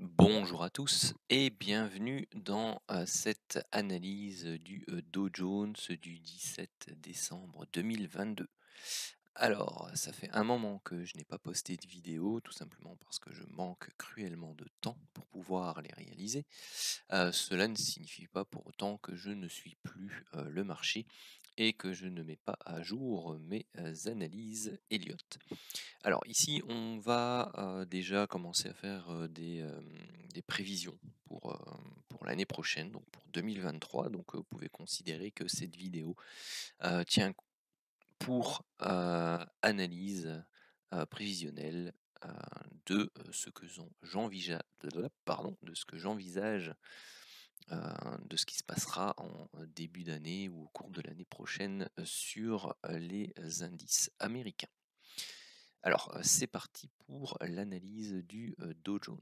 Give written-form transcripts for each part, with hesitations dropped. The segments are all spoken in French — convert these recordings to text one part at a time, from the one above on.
Bonjour à tous et bienvenue dans cette analyse du Dow Jones du 17 décembre 2022. Alors, ça fait un moment que je n'ai pas posté de vidéo, tout simplement parce que je manque cruellement de temps pour pouvoir les réaliser. Cela ne signifie pas pour autant que je ne suis plus le marché et que je ne mets pas à jour mes analyses Elliott. Alors ici, on va déjà commencer à faire des prévisions pour l'année prochaine, donc pour 2023. Donc vous pouvez considérer que cette vidéo tient pour analyse prévisionnelle euh, de ce que j'envisage, de ce que j'envisage de ce qui se passera en début d'année ou au cours de l'année prochaine sur les indices américains. Alors, c'est parti pour l'analyse du Dow Jones.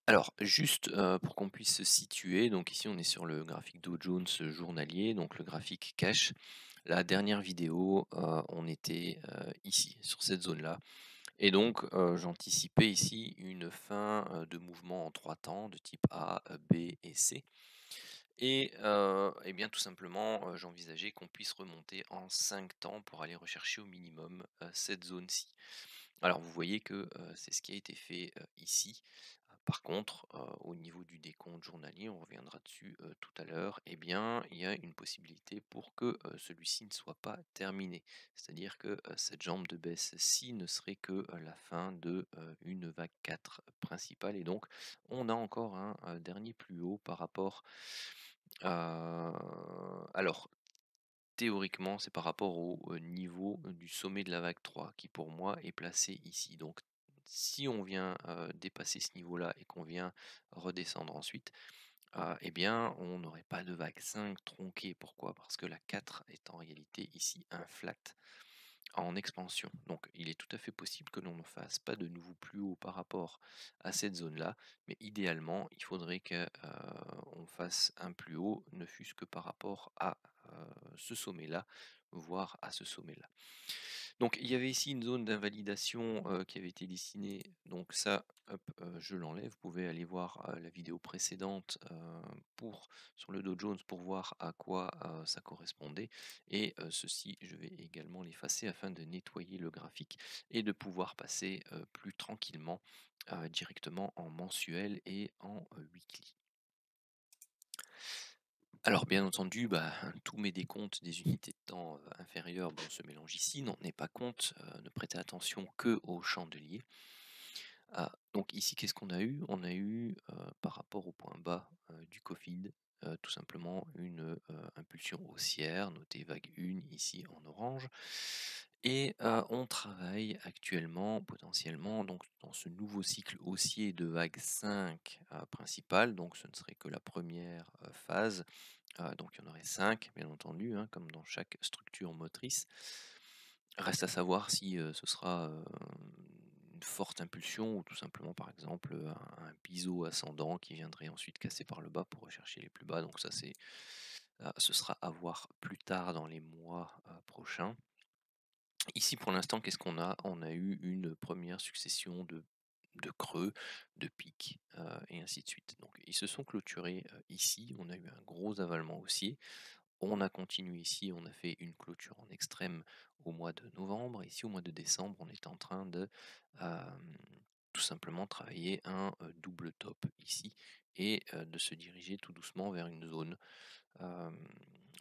Alors, juste pour qu'on puisse se situer, donc ici on est sur le graphique Dow Jones journalier, donc le graphique cash. La dernière vidéo, on était ici, sur cette zone-là. Et donc, j'anticipais ici une fin de mouvement en trois temps de type A, B et C. Et bien tout simplement, j'envisageais qu'on puisse remonter en 5 temps pour aller rechercher au minimum cette zone-ci. Alors vous voyez que c'est ce qui a été fait ici. Par contre, au niveau du décompte journalier, on reviendra dessus tout à l'heure, eh bien, il y a une possibilité pour que celui-ci ne soit pas terminé. C'est-à-dire que cette jambe de baisse-ci ne serait que la fin de une vague 4 principale. Et donc, on a encore un dernier plus haut par rapport alors, théoriquement, c'est par rapport au niveau du sommet de la vague 3 qui pour moi est placé ici. Donc si on vient dépasser ce niveau-là et qu'on vient redescendre ensuite, eh bien on n'aurait pas de vague 5 tronquée. Pourquoi? Parce que la 4 est en réalité ici un flat en expansion. Donc il est tout à fait possible que l'on ne fasse pas de nouveau plus haut par rapport à cette zone-là, mais idéalement, il faudrait que on fasse un plus haut, ne fût-ce que par rapport à ce sommet-là, voire à ce sommet-là. Donc il y avait ici une zone d'invalidation qui avait été dessinée, donc ça, hop, je l'enlève. Vous pouvez aller voir la vidéo précédente sur le Dow Jones pour voir à quoi ça correspondait. Et ceci, je vais également l'effacer afin de nettoyer le graphique et de pouvoir passer plus tranquillement directement en mensuel et en weekly. Alors bien entendu, tous mes décomptes des unités de temps inférieures se mélangent ici, n'en tenez pas compte, ne prêtez attention que aux chandeliers. Donc ici, qu'est-ce qu'on a eu? On a eu, par rapport au point bas du Covid, tout simplement une impulsion haussière, notez vague 1 ici en orange. Et on travaille actuellement potentiellement donc dans ce nouveau cycle haussier de vague 5 principale, donc ce ne serait que la première phase. Donc il y en aurait 5 bien entendu, hein, comme dans chaque structure motrice. Reste à savoir si ce sera une forte impulsion ou tout simplement par exemple un biseau ascendant qui viendrait ensuite casser par le bas pour rechercher les plus bas. Donc ça ce sera à voir plus tard dans les mois prochains. Ici pour l'instant, qu'est-ce qu'on a? On a eu une première succession de creux, de pics et ainsi de suite. Donc ils se sont clôturés ici, on a eu un gros avalement haussier. On a continué ici, on a fait une clôture en extrême au mois de novembre. Ici, au mois de décembre, on est en train de tout simplement travailler un double top ici et de se diriger tout doucement vers euh,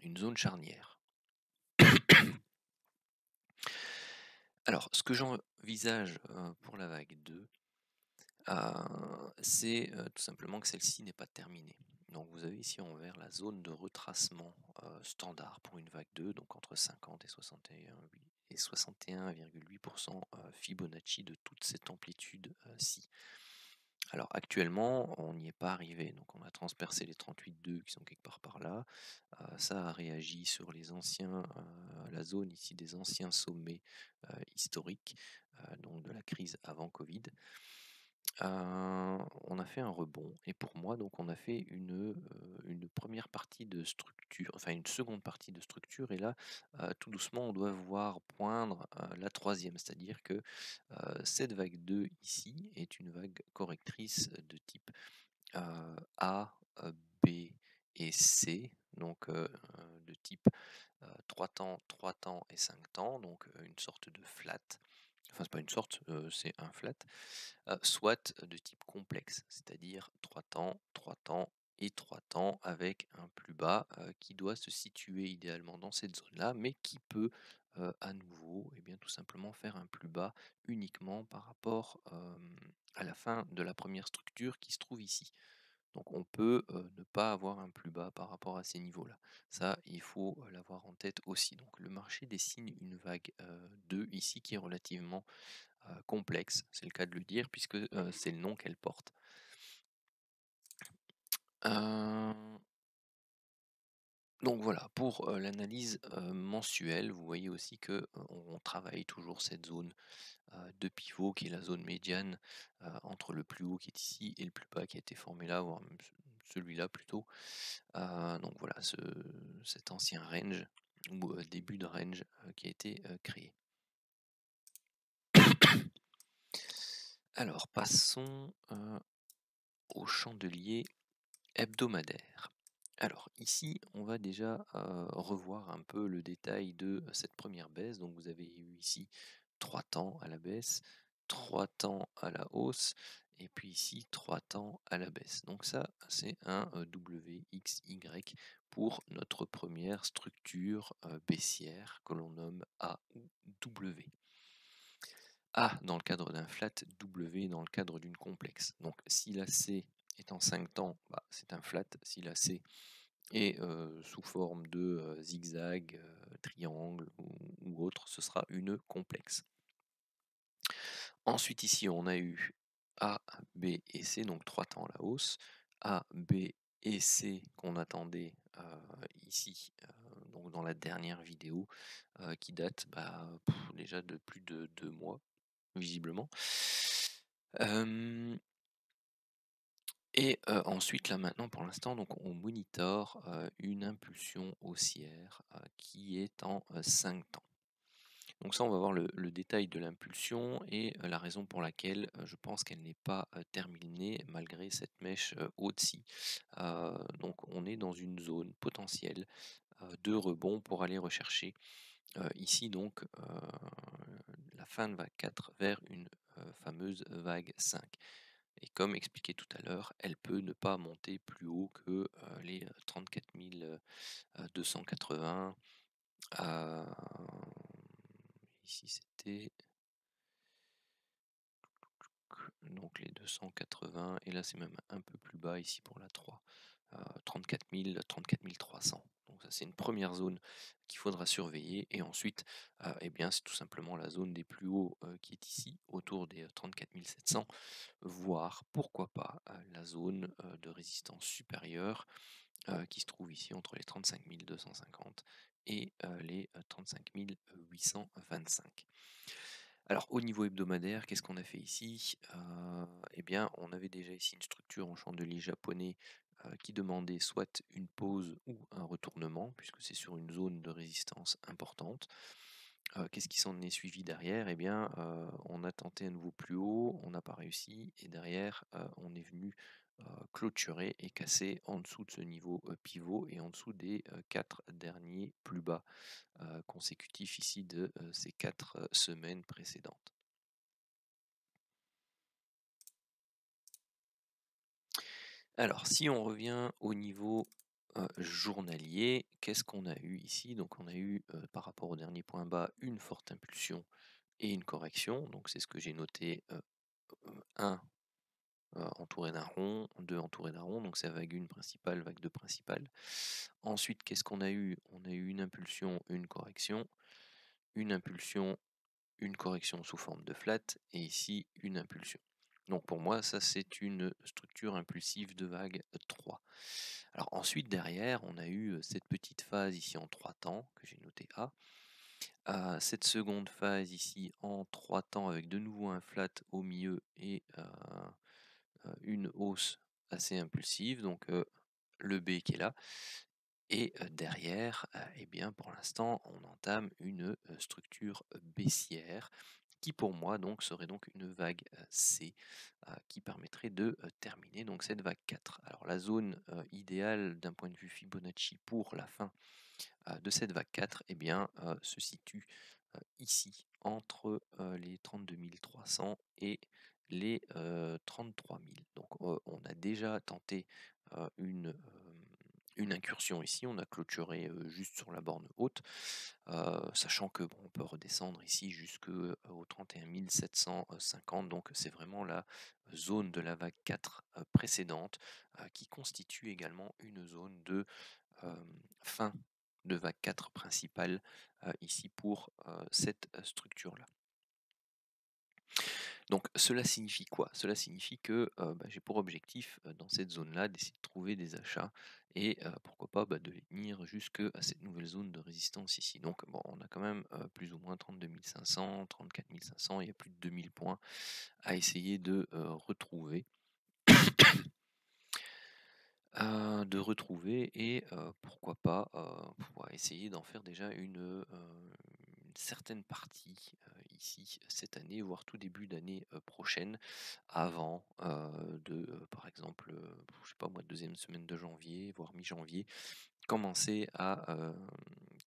une zone charnière. Alors, ce que j'envisage pour la vague 2, c'est tout simplement que celle-ci n'est pas terminée. Donc vous avez ici en vert la zone de retracement standard pour une vague 2, donc entre 50 et 61,8% Fibonacci de toute cette amplitude-ci. Alors actuellement, on n'y est pas arrivé, donc on a transpercé les 38,2 qui sont quelque part par là. Ça a réagi sur la zone ici des anciens sommets historiques, donc de la crise avant Covid. on a fait un rebond et pour moi donc on a fait une première partie de structure, enfin une seconde partie de structure et là, tout doucement on doit voir poindre, la troisième. C'est-à-dire que, cette vague 2 ici est une vague correctrice de type, A, B et C, donc de type 3 temps et 5 temps, donc une sorte de flat. Enfin, c'est pas une sorte, c'est un flat, soit de type complexe, c'est-à-dire 3 temps et 3 temps avec un plus bas qui doit se situer idéalement dans cette zone-là, mais qui peut à nouveau, et bien, tout simplement faire un plus bas uniquement par rapport à la fin de la première structure qui se trouve ici. Donc on peut, ne pas avoir un plus bas par rapport à ces niveaux-là. Ça, il faut, l'avoir en tête aussi. Donc le marché dessine une vague, 2 ici qui est relativement, complexe, c'est le cas de le dire puisque, c'est le nom qu'elle porte. Heu, donc voilà pour, l'analyse, mensuelle, vous voyez aussi que, on travaille toujours cette zone, de pivot qui est la zone médiane, entre le plus haut qui est ici et le plus bas qui a été formé là, voire même celui-là plutôt. Donc voilà cet ancien range ou début de range, qui a été, créé. Alors passons, au chandelier hebdomadaire. Alors ici, on va déjà, revoir un peu le détail de cette première baisse. Donc vous avez eu ici 3 temps à la baisse, 3 temps à la hausse et puis ici 3 temps à la baisse. Donc ça, c'est un, WXY pour notre première structure, baissière que l'on nomme A ou W. A dans le cadre d'un flat, W dans le cadre d'une complexe. Donc si la C est en 5 temps, bah, c'est un flat. Si la C est sous forme de zigzag, triangle ou autre, ce sera une complexe. Ensuite ici on a eu A, B et C, donc 3 temps à la hausse. A, B et C qu'on attendait ici, donc dans la dernière vidéo, qui date déjà de plus de 2 mois visiblement. Hem Et ensuite, là, maintenant, pour l'instant, donc on monitore, une impulsion haussière, qui est en, 5 temps. Donc ça, on va voir le détail de l'impulsion et la raison pour laquelle, je pense qu'elle n'est pas, terminée malgré cette mèche, haute-ci. Donc on est dans une zone potentielle, de rebond pour aller rechercher, ici donc, la fin de vague 4 vers une, fameuse vague 5. Et comme expliqué tout à l'heure, elle peut ne pas monter plus haut que les 34 280. euh, Ici c'était donc les 280 et là c'est même un peu plus bas ici pour la 3. 34 000, 34 300. Donc ça c'est une première zone qu'il faudra surveiller et ensuite eh bien c'est tout simplement la zone des plus hauts qui est ici autour des 34 700, voire pourquoi pas la zone de résistance supérieure qui se trouve ici entre les 35 250 et les 35 825. Alors au niveau hebdomadaire, qu'est-ce qu'on a fait ici? Eh bien, on avait déjà ici une structure en chandelier japonais qui demandait soit une pause ou un retournement, puisque c'est sur une zone de résistance importante. Qu'est-ce qui s'en est suivi derrière? Eh bien, on a tenté un nouveau plus haut, on n'a pas réussi, et derrière, on est venu clôturer et casser en dessous de ce niveau pivot et en dessous des 4 derniers plus bas consécutifs ici de ces 4 semaines précédentes. Alors, si on revient au niveau journalier, qu'est-ce qu'on a eu ici? Donc, on a eu par rapport au dernier point bas une forte impulsion et une correction. Donc, c'est ce que j'ai noté 1 entouré d'un rond, 2 entouré d'un rond, donc c'est vague 1 principale, vague 2 principale. Ensuite, qu'est-ce qu'on a eu? On a eu une impulsion, une correction, une impulsion, une correction sous forme de flat, et ici une impulsion. Donc pour moi, ça c'est une structure impulsive de vague 3. Alors ensuite, derrière, on a eu cette petite phase ici en 3 temps, que j'ai noté A. Cette seconde phase ici en 3 temps avec de nouveau un flat au milieu et une hausse assez impulsive, donc le B qui est là. Et derrière, eh bien, pour l'instant, on entame une structure baissière qui, pour moi, donc, serait donc une vague C qui permettrait de terminer donc cette vague 4. Alors, la zone idéale d'un point de vue Fibonacci pour la fin de cette vague 4 eh bien, se situe ici, entre les 32 300 et les 33 000. Donc, on a déjà tenté une incursion ici, on a clôturé juste sur la borne haute, sachant que bon, on peut redescendre ici jusqu'au 31 750, donc c'est vraiment la zone de la vague 4 précédente qui constitue également une zone de fin de vague 4 principale ici pour cette structure-là. Donc cela signifie quoi? Cela signifie que j'ai pour objectif dans cette zone-là d'essayer de trouver des achats et pourquoi pas de les tenir jusqu'à cette nouvelle zone de résistance ici. Donc bon, on a quand même plus ou moins 32 500, 34 500, il y a plus de 2000 points à essayer de retrouver et pourquoi pas, pouvoir essayer d'en faire déjà une certaine partie, ici cette année, voire tout début d'année, prochaine avant, par exemple, je sais pas moi, 2e semaine de janvier, voire mi-janvier, commencer à,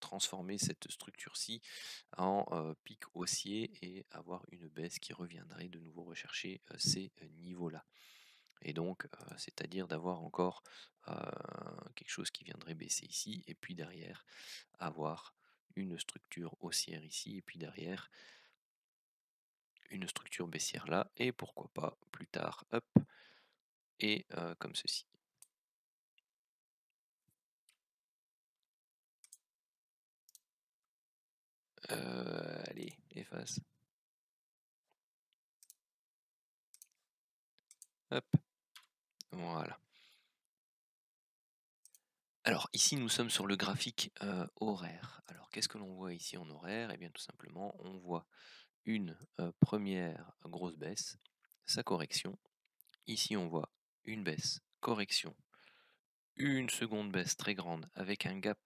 transformer cette structure-ci en, pic haussier et avoir une baisse qui reviendrait de nouveau rechercher, ces niveaux-là. Et donc, c'est-à-dire d'avoir encore quelque chose qui viendrait baisser ici, et puis derrière, avoir une structure haussière ici, et puis derrière, une structure baissière là, et pourquoi pas plus tard, hop, et comme ceci. Allez, efface. Hop, voilà. Alors ici, nous sommes sur le graphique horaire. Alors qu'est-ce que l'on voit ici en horaire? Eh bien tout simplement, on voit une première grosse baisse, sa correction. Ici, on voit une baisse, correction, une seconde baisse très grande avec un gap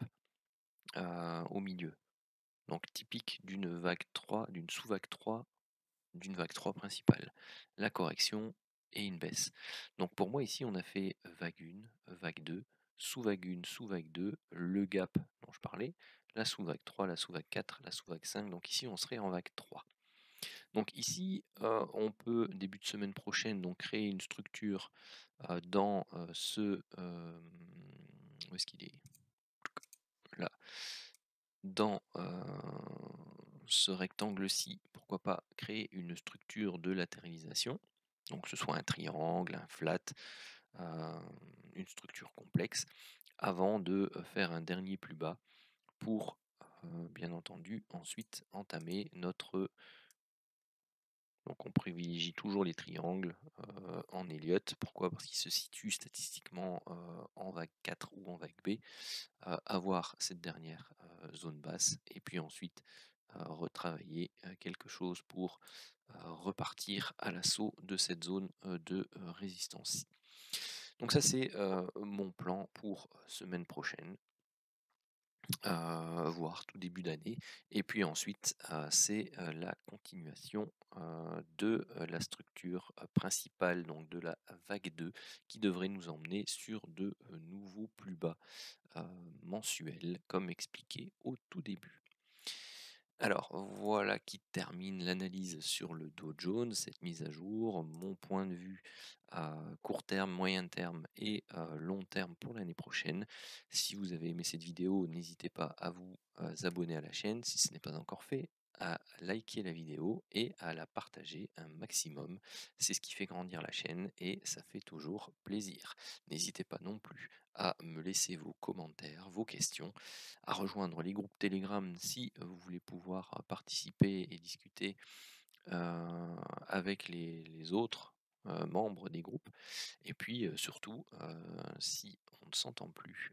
au milieu. Donc typique d'une vague 3, d'une sous-vague 3, d'une vague 3 principale. La correction et une baisse. Donc pour moi ici, on a fait vague 1, vague 2, sous-vague 1, sous-vague 2, le gap dont je parlais, la sous-vague 3, la sous-vague 4, la sous-vague 5. Donc ici, on serait en vague 3. Donc ici, on peut, début de semaine prochaine, donc créer une structure dans où est-ce qu'il est? Là, dans ce rectangle-ci, pourquoi pas créer une structure de latéralisation, donc que ce soit un triangle, un flat, euh, une structure complexe, avant de faire un dernier plus bas pour, bien entendu, ensuite entamer notre. Donc on privilégie toujours les triangles en Elliott. Pourquoi? Parce qu'ils se situent statistiquement en vague 4 ou en vague B. Avoir cette dernière zone basse et puis ensuite retravailler quelque chose pour repartir à l'assaut de cette zone de résistance. Donc ça c'est mon plan pour semaine prochaine, voire tout début d'année. Et puis ensuite, c'est la continuation de la structure principale, donc de la vague 2, qui devrait nous emmener sur de nouveaux plus bas mensuels, comme expliqué au tout début. Alors voilà qui termine l'analyse sur le Dow Jones, cette mise à jour, mon point de vue à court terme, moyen terme et long terme pour l'année prochaine. Si vous avez aimé cette vidéo, n'hésitez pas à vous abonner à la chaîne si ce n'est pas encore fait, à liker la vidéo et à la partager un maximum. C'est ce qui fait grandir la chaîne et ça fait toujours plaisir. N'hésitez pas non plus à me laisser vos commentaires, vos questions, à rejoindre les groupes Telegram si vous voulez pouvoir participer et discuter avec les autres membres des groupes. Et puis surtout, si on ne s'entend plus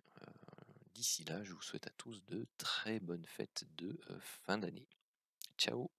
d'ici là, je vous souhaite à tous de très bonnes fêtes de fin d'année. Ciao!